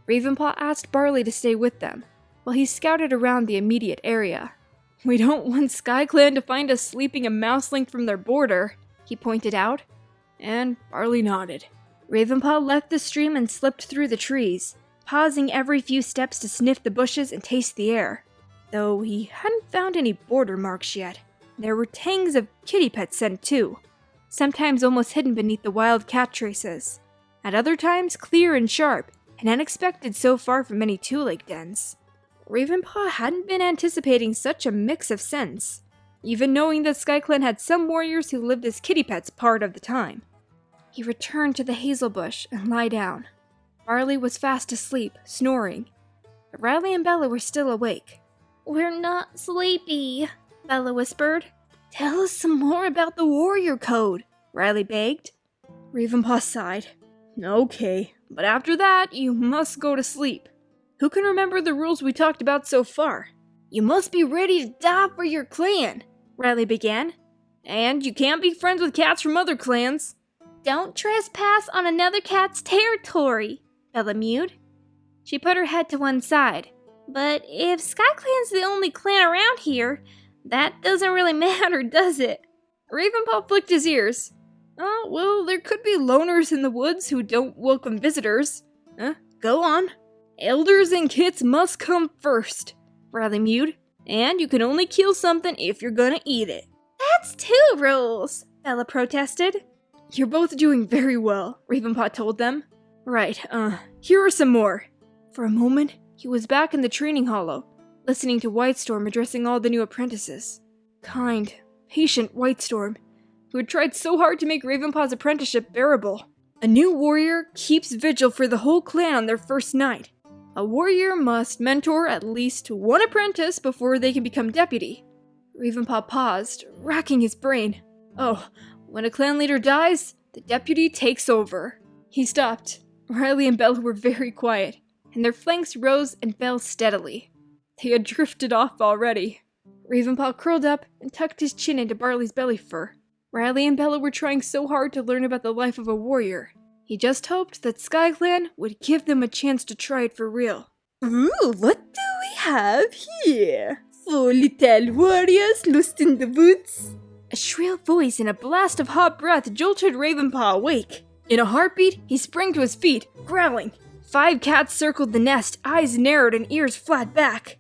Ravenpaw asked Barley to stay with them, while he scouted around the immediate area. "We don't want SkyClan to find us sleeping a mouse length from their border," he pointed out, and Barley nodded. Ravenpaw left the stream and slipped through the trees, pausing every few steps to sniff the bushes and taste the air. Though he hadn't found any border marks yet, there were tangs of kittypet scent too, sometimes almost hidden beneath the wild cat traces, at other times clear and sharp, and unexpected so far from any two-leg dens. Ravenpaw hadn't been anticipating such a mix of scents, even knowing that SkyClan had some warriors who lived as kittypets part of the time. He returned to the hazel bush and lay down. Barley was fast asleep, snoring, but Riley and Bella were still awake. "We're not sleepy," Bella whispered. "Tell us some more about the warrior code," Riley begged. Ravenpaw sighed. "Okay, but after that, you must go to sleep. Who can remember the rules we talked about so far?" "You must be ready to die for your clan," Riley began. "And you can't be friends with cats from other clans." "Don't trespass on another cat's territory," Bella mewed. She put her head to one side. "But if SkyClan's the only clan around here, that doesn't really matter, does it?" Ravenpaw flicked his ears. "Oh, well, there could be loners in the woods who don't welcome visitors. Go on." "Elders and kits must come first," Riley mewed. "And you can only kill something if you're gonna eat it." "That's 2 rules," Bella protested. "You're both doing very well," Ravenpaw told them. "Right, here are some more." For a moment, he was back in the training hollow, listening to Whitestorm addressing all the new apprentices. Kind, patient Whitestorm, who had tried so hard to make Ravenpaw's apprenticeship bearable. "A new warrior keeps vigil for the whole clan on their first night. A warrior must mentor at least 1 apprentice before they can become deputy." Ravenpaw paused, racking his brain. "Oh, when a clan leader dies, the deputy takes over." He stopped. Riley and Bella were very quiet, and their flanks rose and fell steadily. They had drifted off already. Ravenpaw curled up and tucked his chin into Barley's belly fur. Riley and Bella were trying so hard to learn about the life of a warrior. He just hoped that SkyClan would give them a chance to try it for real. "Ooh, what do we have here? 4 little warriors lost in the woods?" A shrill voice and a blast of hot breath jolted Ravenpaw awake. In a heartbeat, he sprang to his feet, growling. 5 cats circled the nest, eyes narrowed and ears flat back.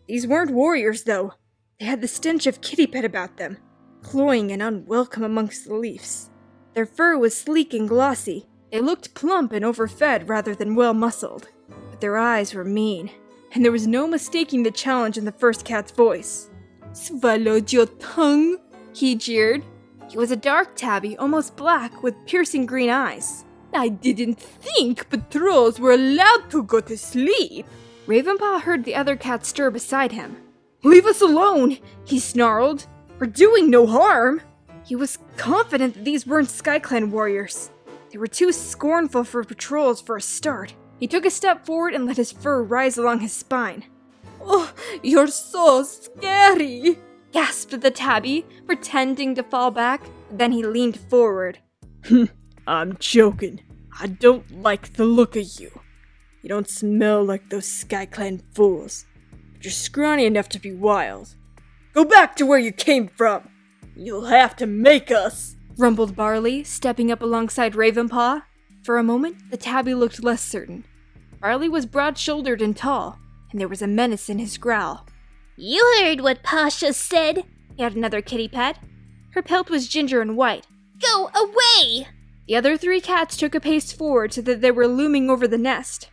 These weren't warriors, though. They had the stench of kittypet about them, cloying and unwelcome amongst the leaves. Their fur was sleek and glossy. They looked plump and overfed rather than well-muscled. But their eyes were mean, and there was no mistaking the challenge in the first cat's voice. "Swallowed your tongue?" he jeered. He was a dark tabby, almost black, with piercing green eyes. "I didn't think patrols were allowed to go to sleep." Ravenpaw heard the other cat stir beside him. "Leave us alone," he snarled. "We're doing no harm." He was confident that these weren't SkyClan warriors. They were too scornful for patrols for a start. He took a step forward and let his fur rise along his spine. "Oh, you're so scary," gasped the tabby, pretending to fall back. Then he leaned forward. "I'm joking. I don't like the look of you. You don't smell like those SkyClan fools, but you're scrawny enough to be wild. Go back to where you came from. You'll have to make us," rumbled Barley, stepping up alongside Ravenpaw. For a moment, the tabby looked less certain. Barley was broad-shouldered and tall, and there was a menace in his growl. "You heard what Pasha said," yelled another kitty pet. Her pelt was ginger and white. "Go away!" The other 3 cats took a pace forward so that they were looming over the nest.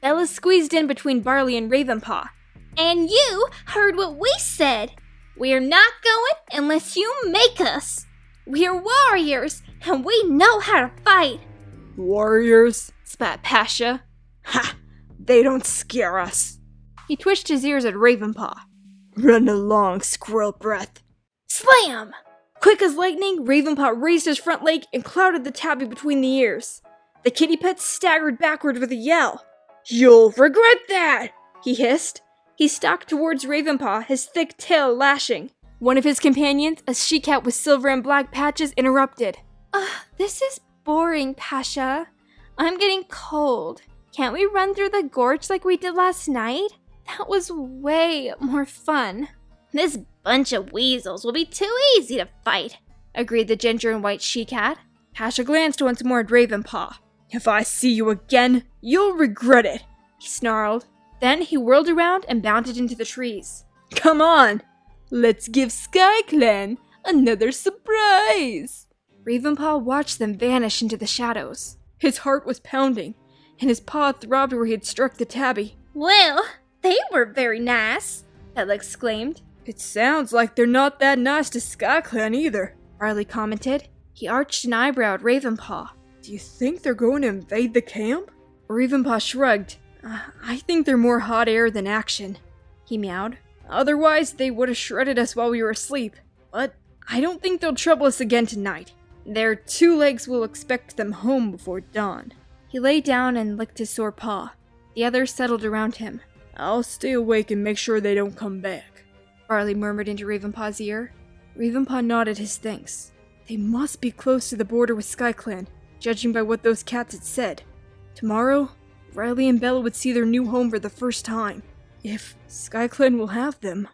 Bella squeezed in between Barley and Ravenpaw. "And you heard what we said. We're not going unless you make us. We're warriors, and we know how to fight." "Warriors?" spat Pasha. "Ha! They don't scare us." He twitched his ears at Ravenpaw. "Run along, squirrel breath." Slam! Quick as lightning, Ravenpaw raised his front leg and clouted the tabby between the ears. The kitty pet staggered backward with a yell. "You'll regret that!" he hissed. He stalked towards Ravenpaw, his thick tail lashing. One of his companions, a she-cat with silver and black patches, interrupted. This is boring, Pasha. I'm getting cold." Can't we run through the gorge like we did last night? That was way more fun. This bunch of weasels will be too easy to fight, agreed the ginger and white she-cat. Tasha glanced once more at Ravenpaw. If I see you again, you'll regret it, he snarled. Then he whirled around and bounded into the trees. Come on, let's give SkyClan another surprise. Ravenpaw watched them vanish into the shadows. His heart was pounding, and his paw throbbed where he had struck the tabby. Well, they were very nice, Ella exclaimed. It sounds like they're not that nice to SkyClan either, Riley commented. He arched an eyebrow at Ravenpaw. Do you think they're going to invade the camp? Ravenpaw shrugged. I think they're more hot air than action, he meowed. Otherwise, they would have shredded us while we were asleep. But I don't think they'll trouble us again tonight. Their two legs will expect them home before dawn. He lay down and licked his sore paw. The others settled around him. I'll stay awake and make sure they don't come back, Barley murmured into Ravenpaw's ear. Ravenpaw nodded his thanks. They must be close to the border with SkyClan, judging by what those cats had said. Tomorrow, Riley and Bella would see their new home for the first time. If SkyClan will have them.